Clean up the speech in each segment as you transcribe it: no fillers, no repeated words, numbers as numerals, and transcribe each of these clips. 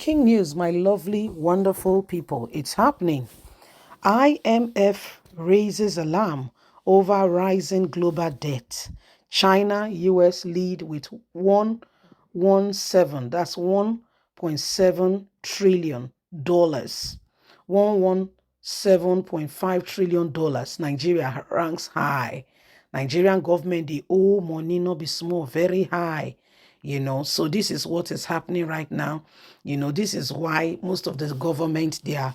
Breaking news, my lovely, wonderful people. It's happening. IMF raises alarm over rising global debt. China, US lead with 117, that's $1.7 trillion. $117.5 trillion. Nigeria ranks high. Nigerian government, the owe money no be small, very high. So this is what is happening right now. This is why most of the government, they are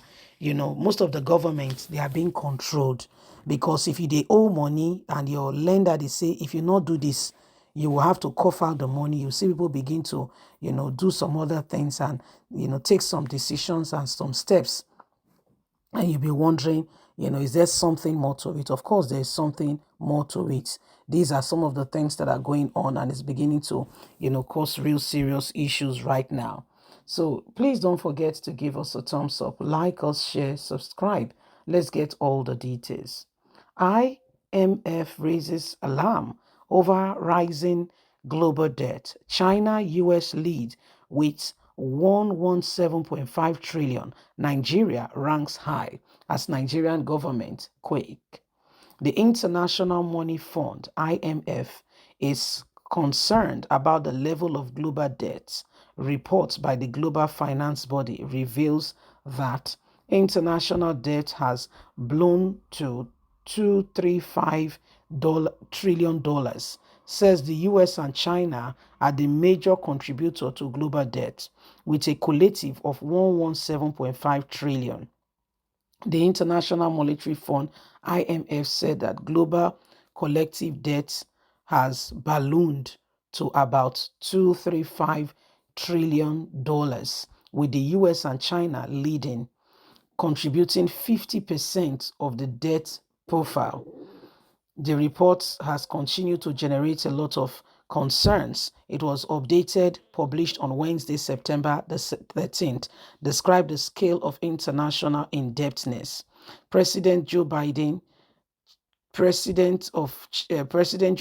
being controlled, because if they owe money and your lender, they say, if you not do this, you will have to cough out the money. You see people begin to, do some other things and, take some decisions and some steps. And you'll be wondering, is there something more to it? Of course, there's something more to it. These are some of the things that are going on, and it's beginning to, cause real serious issues right now. So please don't forget to give us a thumbs up, like us, share, subscribe. Let's get all the details. IMF raises alarm over rising global debt. China, US lead with 117.5 trillion. Nigeria ranks high as Nigerian government quake. The International Money Fund, IMF, is concerned about the level of global debt. Reports by the global finance body reveals that international debt has blown to $235 trillion, says the US and China are the major contributor to global debt, with a collective of 117.5 trillion. The International Monetary Fund, IMF, said that global collective debt has ballooned to about $235 trillion, with the US and China leading, contributing 50% of the debt profile. The report has continued to generate a lot of concerns. It was updated, published on Wednesday, September the 13th, described the scale of international indebtedness. President Joe Biden, President Joe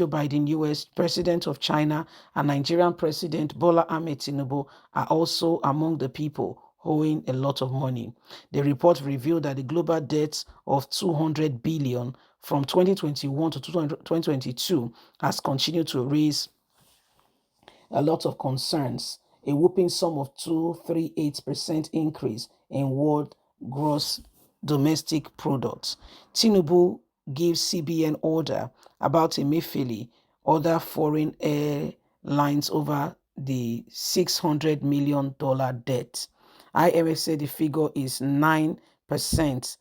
Biden, US President of China, and Nigerian President Bola Ahmed Tinubu are also among the people owing a lot of money. The report revealed that the global debt of 200 billion from 2021 to 2022 has continued to raise a lot of concerns. A whooping sum of 238% increase in world gross domestic product. Tinubu gives CBN order about Emefiele, other foreign airlines over the $600 million debt. IMF said the figure is 9%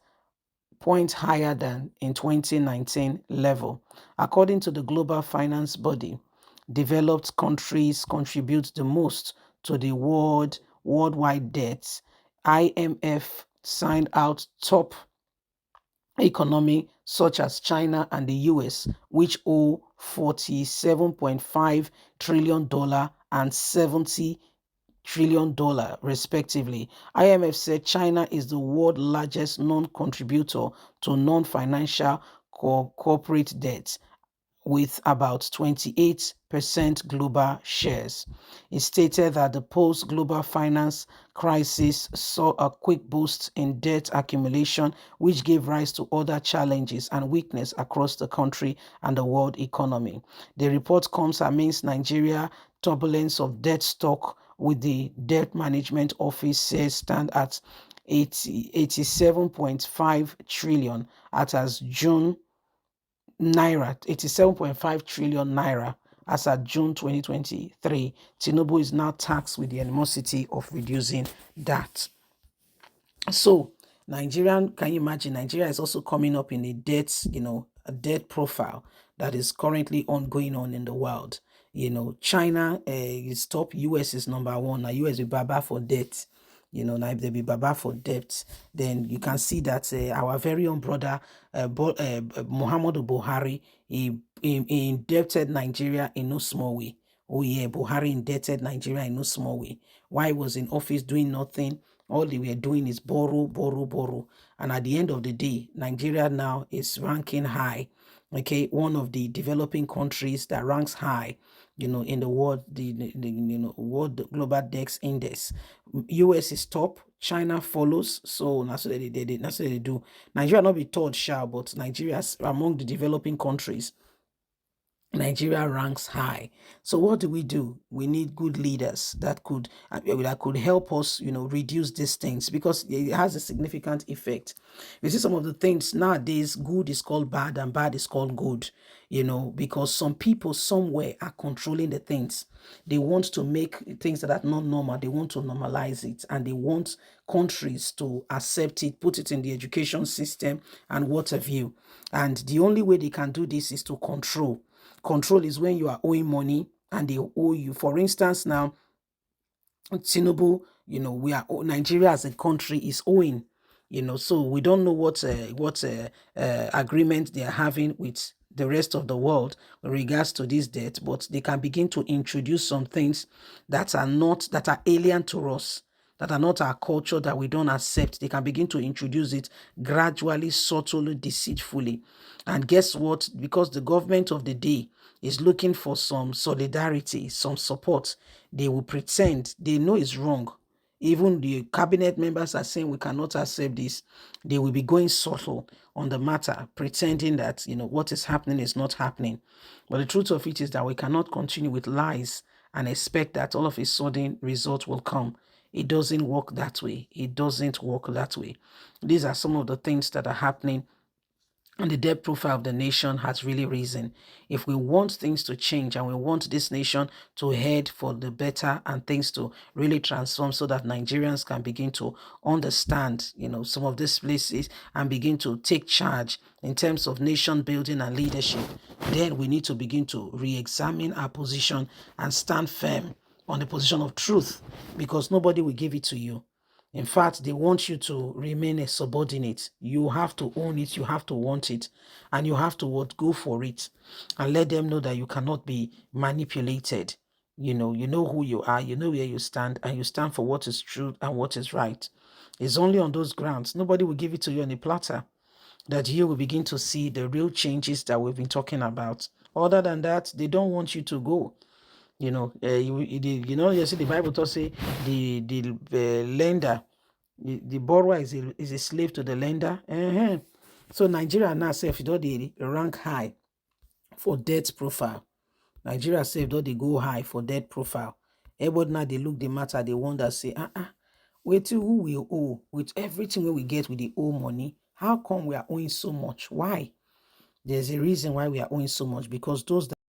point higher than in 2019 level. According to the global finance body, developed countries contribute the most to the worldwide debts. IMF signed out top economy such as China and the US, which owe $47.5 trillion and $70 trillion respectively. IMF said China is the world's largest non-contributor to non-financial corporate debt, with about 28% global shares. It stated that the post-global finance crisis saw a quick boost in debt accumulation, which gave rise to other challenges and weakness across the country and the world economy. The report comes amidst Nigeria's turbulence of debt stock, with the debt management office says stand at 87.5 trillion as June naira, 87.5 trillion naira as at June 2023. Tinubu is now tasked with the animosity of reducing that. So Nigerian, can you imagine? Nigeria is also coming up in a debt, a debt profile that is currently ongoing on in the world. China is top, US is number one. Now US is baba for debt. Now if they be baba for debt, then you can see that our very own brother Muhammadu Buhari, he indebted Nigeria in no small way. Oh yeah, Buhari indebted Nigeria in no small way. Why he was in office doing nothing? All they were doing is borrow, borrow, borrow. And at the end of the day, Nigeria now is ranking high. Okay, one of the developing countries that ranks high in the world, the world global dex index. US is top, China follows. So that's what that's what they do. Nigeria not be third, but Nigeria's among the developing countries. Nigeria ranks high. So what do? We need good leaders that could help us, reduce these things, because it has a significant effect. You see, some of the things nowadays, good is called bad and bad is called good, because some people somewhere are controlling the things. They want to make things that are not normal, they want to normalize it, and they want countries to accept it, put it in the education system and what have you. And the only way they can do this is to control. Control is when you are owing money and they owe you. For instance, now, Tinubu, Nigeria as a country is owing, so we don't know what agreement they are having with the rest of the world with regards to this debt, but they can begin to introduce some things that are alien to us, that are not our culture, that we don't accept. They can begin to introduce it gradually, subtly, deceitfully. And guess what? Because the government of the day is looking for some solidarity, some support, they will pretend they know it's wrong. Even the cabinet members are saying we cannot accept this. They will be going subtle on the matter, pretending that what is happening is not happening. But the truth of it is that we cannot continue with lies and expect that all of a sudden result will come. It doesn't work that way. It doesn't work that way. These are some of the things that are happening, and the debt profile of the nation has really risen. If we want things to change and we want this nation to head for the better and things to really transform, so that Nigerians can begin to understand, some of these places and begin to take charge in terms of nation building and leadership, then we need to begin to re-examine our position and stand firm on the position of truth, because nobody will give it to you. In fact, they want you to remain a subordinate. You have to own it, you have to want it, and you have to go for it, and let them know that you cannot be manipulated. You know who you are, you know where you stand, and you stand for what is true and what is right. It's only on those grounds. Nobody will give it to you on a platter, that you will begin to see the real changes that we've been talking about. Other than that, they don't want you to go. You see the Bible does say the lender, the borrower is a slave to the lender. So Nigeria now self they rank high for debt profile. Nigeria self they go high for debt profile. Everybody now they look the matter, they wonder, say, wait till who we owe with everything we get with the owe money. How come we are owing so much? Why? There's a reason why we are owing so much, because those that